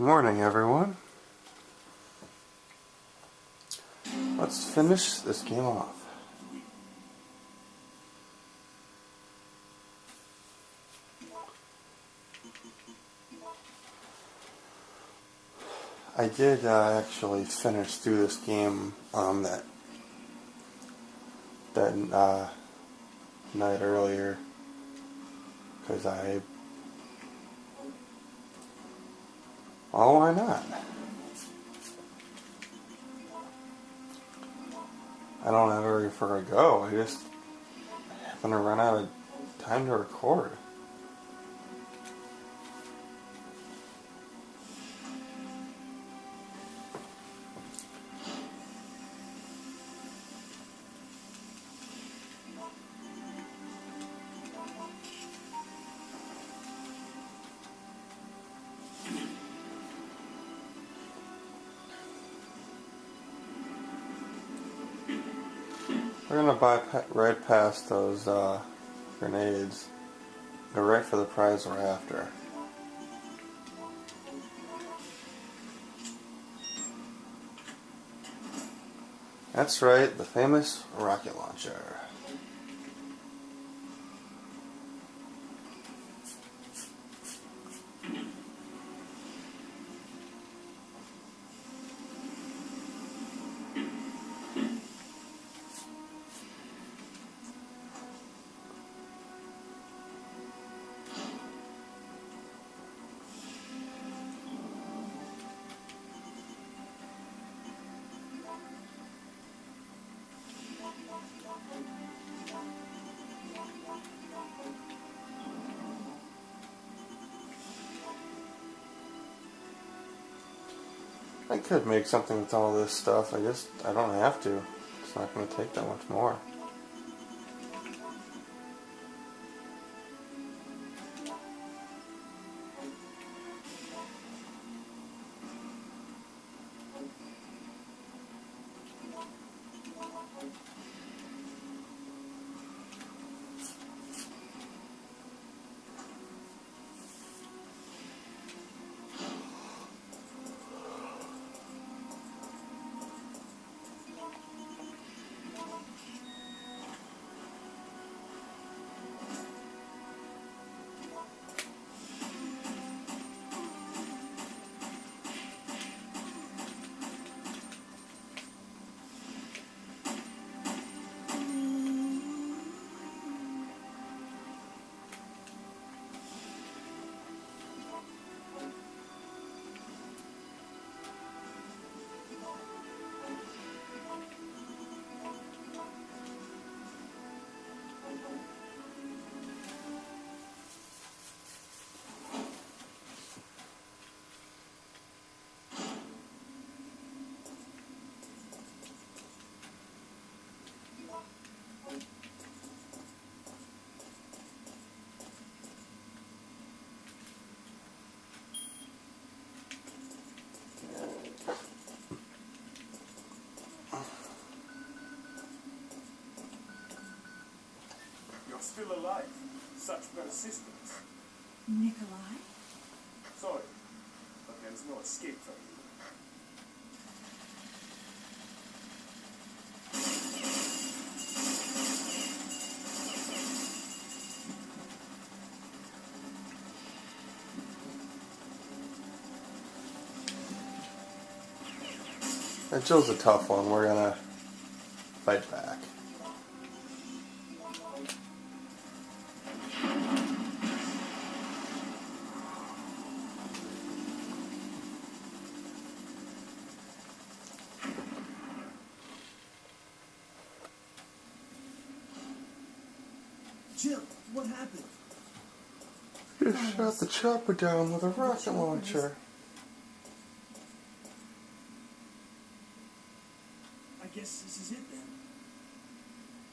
morning, everyone. Let's finish this game off. I did actually finish through this game that night earlier, because well, why not? I don't have very far to go. I just happen to run out of time to record. We're gonna buy right past those grenades. Go right for the prize we're after. That's right, the famous rocket launcher. I could make something with all this stuff, I don't have to. It's not going to take that much more. Still alive. Such persistence. Nicholi? Sorry, but there is no escape from you. That Jill's a tough one. We're gonna fight back. Jill, what happened? You shot the chopper down with a rocket launcher. I guess this is it then.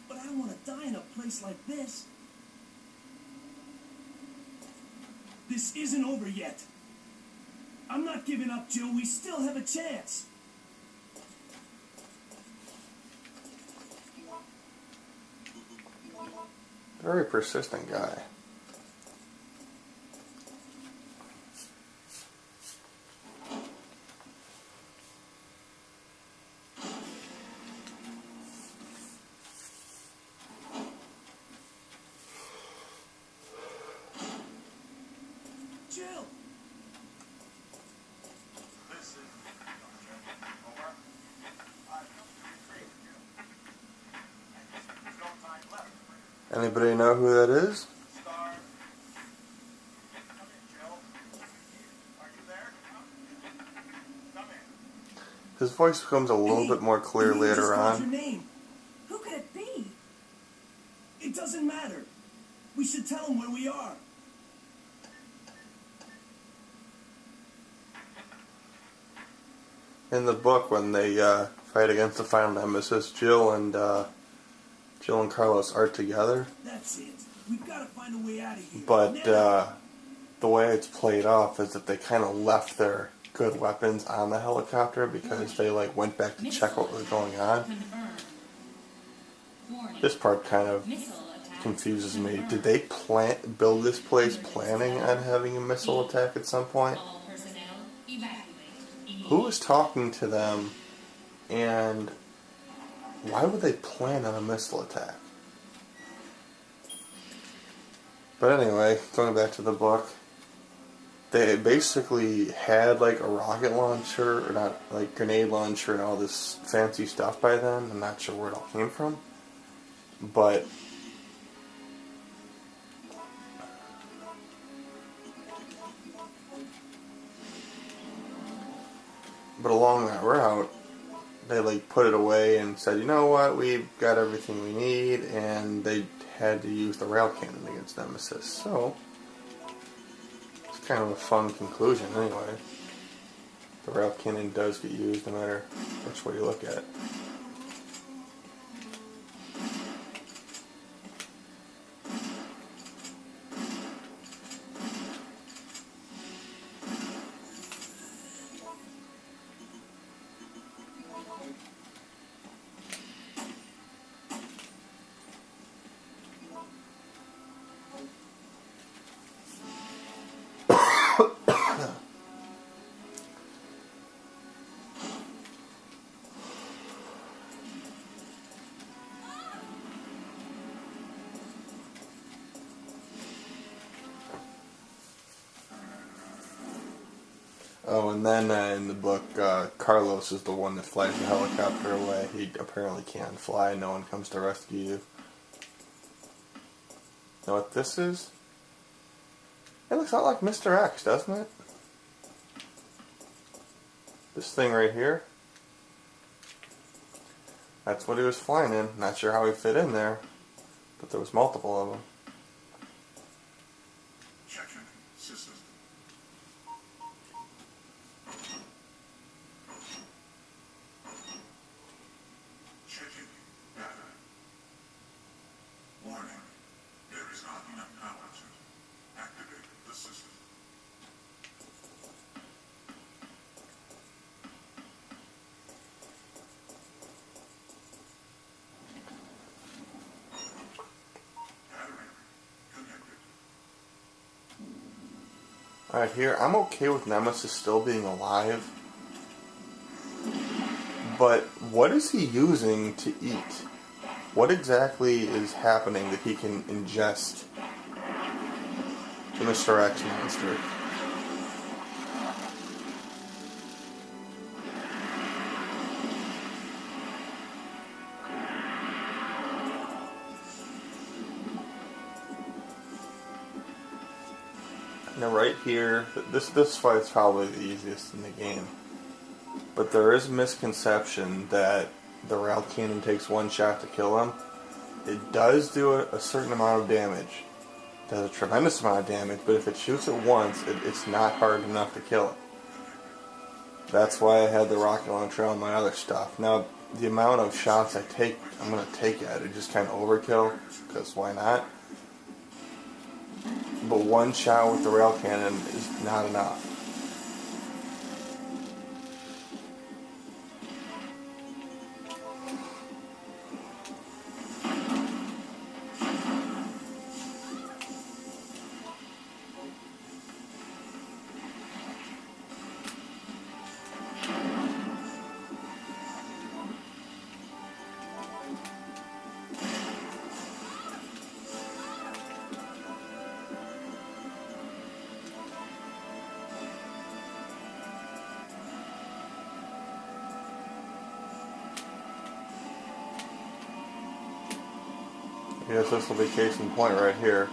But I don't want to die in a place like this. This isn't over yet. I'm not giving up, Jill. We still have a chance. Very persistent guy. Jill. This is over. I've come to retrieve you. And there's no time left. Anybody know who that is? Star. Come in, Jill. Are you there? Come in. His voice becomes a little bit more clear You later just called your on. name. Who could it be? It doesn't matter. We should tell him where we are. In the book, when they fight against the final nemesis, Jill and Carlos are together. That's it. We've got to find a way out of here. But Now. the way it's played off is that they kind of left their good weapons on the helicopter because they like went back to check what was going on. This part kind of confuses me. Did they build this place planning on having a missile attack at some point? Who was talking to them, and why would they plan on a missile attack? But anyway, going back to the book, they basically had like a rocket launcher, or not, like grenade launcher and all this fancy stuff by then. I'm not sure where it all came from. But along that route, they like put it away and said, you know what, we've got everything we need, and they had to use the rail cannon against Nemesis. So it's kind of a fun conclusion anyway. The rail cannon does get used no matter which way you look at it. Oh, and then in the book, Carlos is the one that flies the helicopter away. He apparently can't fly. No one comes to rescue you. Know what this is? It looks a lot like Mr. X, doesn't it? This thing right here. That's what he was flying in. Not sure how he fit in there, but there was multiple of them. Checking system. Checking data. Warning. There is not enough power to activate the system. Battery connected. Alright, here, I'm okay with Nemesis still being alive. But what is he using to eat? What exactly is happening that he can ingest the Mr. X monster? Now right here, this fight's probably the easiest in the game. But there is a misconception that the rail cannon takes one shot to kill him. It does do a certain amount of damage. It does a tremendous amount of damage, but if it shoots it once, it's not hard enough to kill it. That's why I had the rocket launcher on my other stuff. Now, the amount of shots I'm going to take at it just kind of overkill, because why not? But one shot with the rail cannon is not enough. Yes, this will be case in point right here.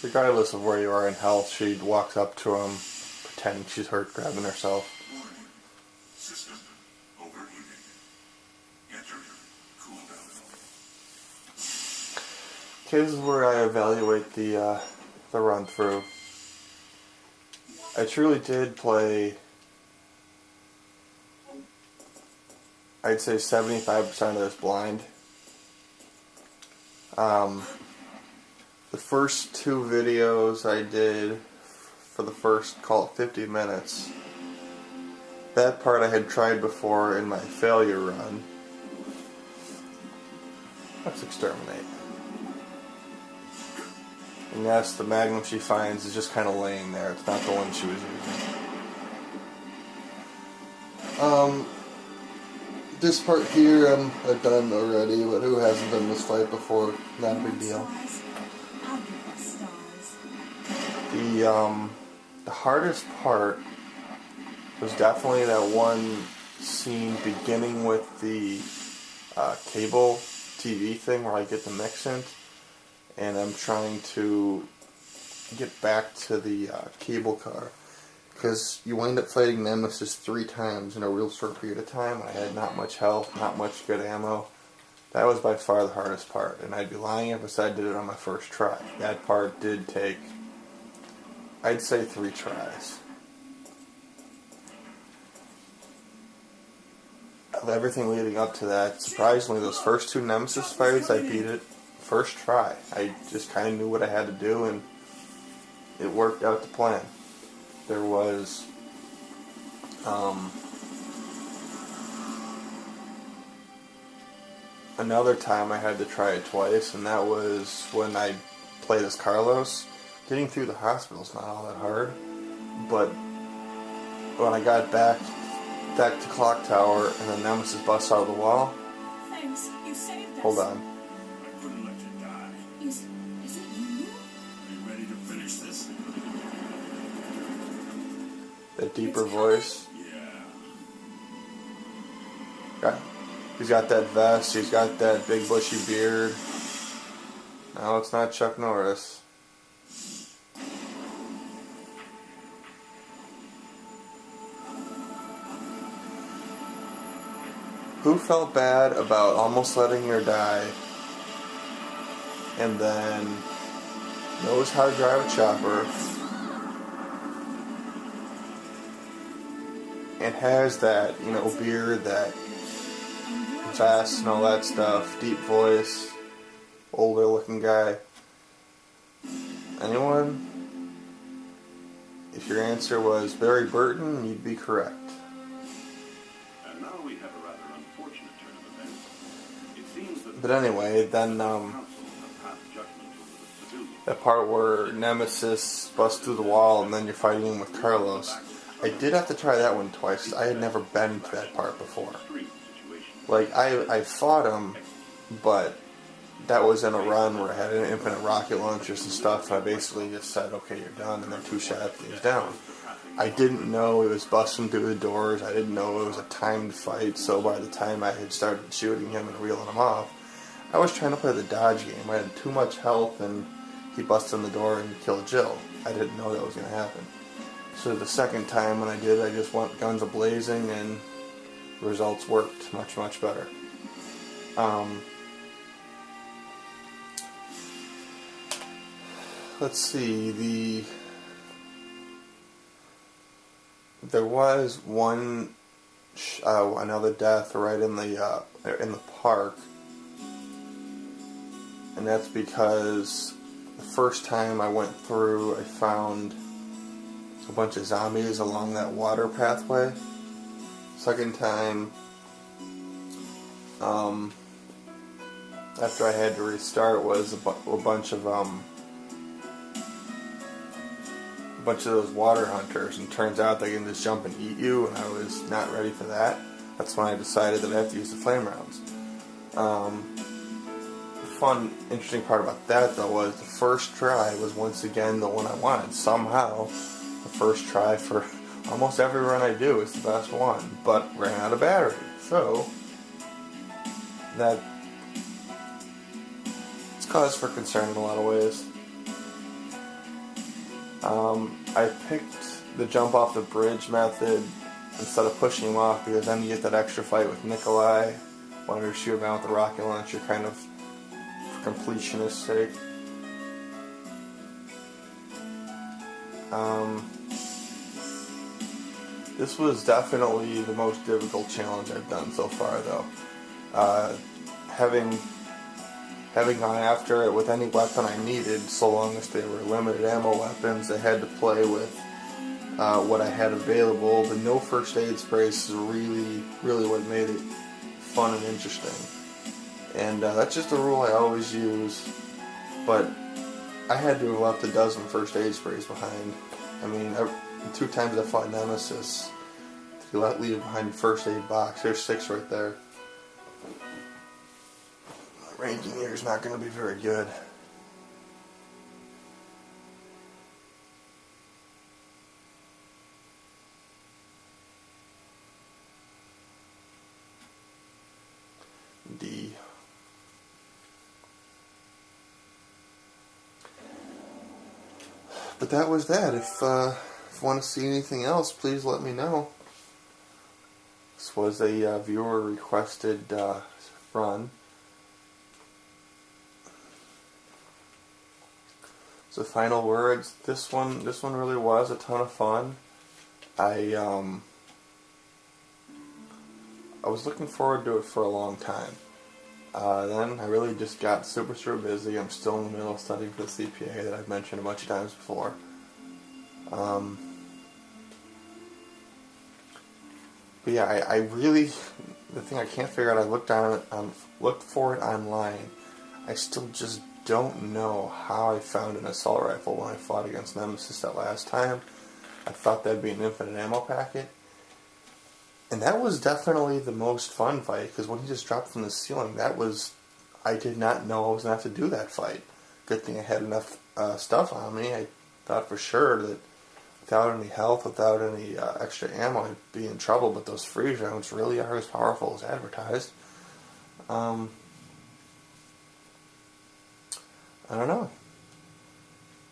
Regardless of where you are in health, she walks up to him, pretending she's hurt, grabbing herself. Warning. System overheating. Enter. Cool down. Okay, this is where I evaluate the run through. I truly did play, I'd say 75% of this blind. The first two videos I did for the first, call it 50 minutes, that part I had tried before in my failure run. Let's exterminate. And yes, the magnum she finds is just kind of laying there. It's not the one she was using. This part here I've done already, but who hasn't done this fight before? Not a big deal. The hardest part was definitely that one scene beginning with the cable TV thing where I get the mix-in, and I'm trying to get back to the cable car, because you wind up fighting Nemesis 3 times in a real short period of time. I had not much health, not much good ammo. That was by far the hardest part, and I'd be lying if I said I did it on my first try. That part did take, I'd say, 3 tries. Of everything leading up to that, surprisingly, those first 2 Nemesis fights, I beat it first try. I just kind of knew what I had to do, and it worked out to plan. There was another time I had to try it twice, and that was when I played as Carlos. Getting through the hospital's not all that hard, but when I got back to Clock Tower and the Nemesis busts out of the wall. Thanks, you saved us. Hold on. I couldn't let you die. Is it you? Are you ready to finish this? That deeper voice. Yeah. He's got that vest, he's got that big bushy beard. No, it's not Chuck Norris. Who felt bad about almost letting her die and then knows how to drive a chopper and has that, beard, that vest and all that stuff, deep voice, older looking guy? Anyone? If your answer was Barry Burton, you'd be correct. And now we have a rather unfortunate turn of events. It seems that But anyway, then that part where Nemesis busts through the wall and then you're fighting with Carlos, I did have to try that one twice. I had never been to that part before. Like, I fought him, but that was in a run where I had an infinite rocket launchers and stuff, and I basically just said, okay, you're done, and then 2 shots, he's down. I didn't know it was busting through the doors. I didn't know it was a timed fight, so by the time I had started shooting him and reeling him off, I was trying to play the dodge game. I had too much health, and he busted in the door and killed Jill. I didn't know that was going to happen. So the second time when I did, I just went guns a-blazing, and results worked much, much better. Let's see, there was one another death right in the park, and that's because the first time I went through, I found a bunch of zombies along that water pathway. Second time, after I had to restart was a bunch of those water hunters, and turns out they can just jump and eat you, and I was not ready for that. That's when I decided that I have to use the flame rounds. The fun, interesting part about that though was the first try was once again the one I wanted. Somehow, the first try for almost every run I do is the best one, but ran out of battery. So that it's cause for concern in a lot of ways. I picked the jump off the bridge method instead of pushing him off because then you get that extra fight with Nicholi. Wanted to shoot him out with the rocket launcher kind of for completionist sake. This was definitely the most difficult challenge I've done so far though. Having gone after it with any weapon I needed, so long as they were limited ammo weapons, I had to play with what I had available. The no first aid sprays is really what made it fun and interesting. And that's just a rule I always use, but I had to have left a dozen first aid sprays behind. I mean, 2 times I fought Nemesis, to leave behind a first aid box. There's 6 right there. My ranging here is not going to be very good. D. But that was that. If you want to see anything else, please let me know. This was a viewer requested run. So final words. This one really was a ton of fun. I was looking forward to it for a long time. Then I really just got super busy. I'm still in the middle of studying for the CPA that I've mentioned a bunch of times before. But yeah, I really, the thing I can't figure out, I looked for it online. I still just don't know how I found an assault rifle when I fought against Nemesis that last time. I thought that'd be an infinite ammo packet. And that was definitely the most fun fight, because when he just dropped from the ceiling, I did not know I was going to have to do that fight. Good thing I had enough stuff on me. I thought for sure that without any health, without any extra ammo, I'd be in trouble, but those freeze rounds really are as powerful as advertised. I don't know.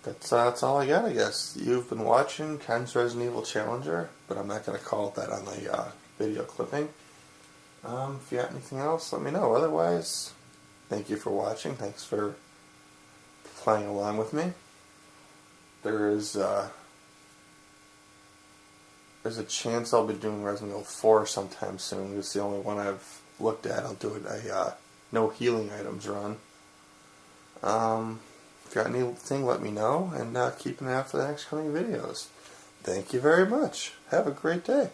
That's all I got, I guess. You've been watching Ken's Resident Evil Challenger, but I'm not going to call it that on the video clipping. If you got anything else, let me know. Otherwise, thank you for watching. Thanks for playing along with me. There's a chance I'll be doing Resident Evil 4 sometime soon. It's the only one I've looked at. I'll do it a no healing items run. If you got anything, let me know, and keep an eye out for the next coming videos. Thank you very much. Have a great day.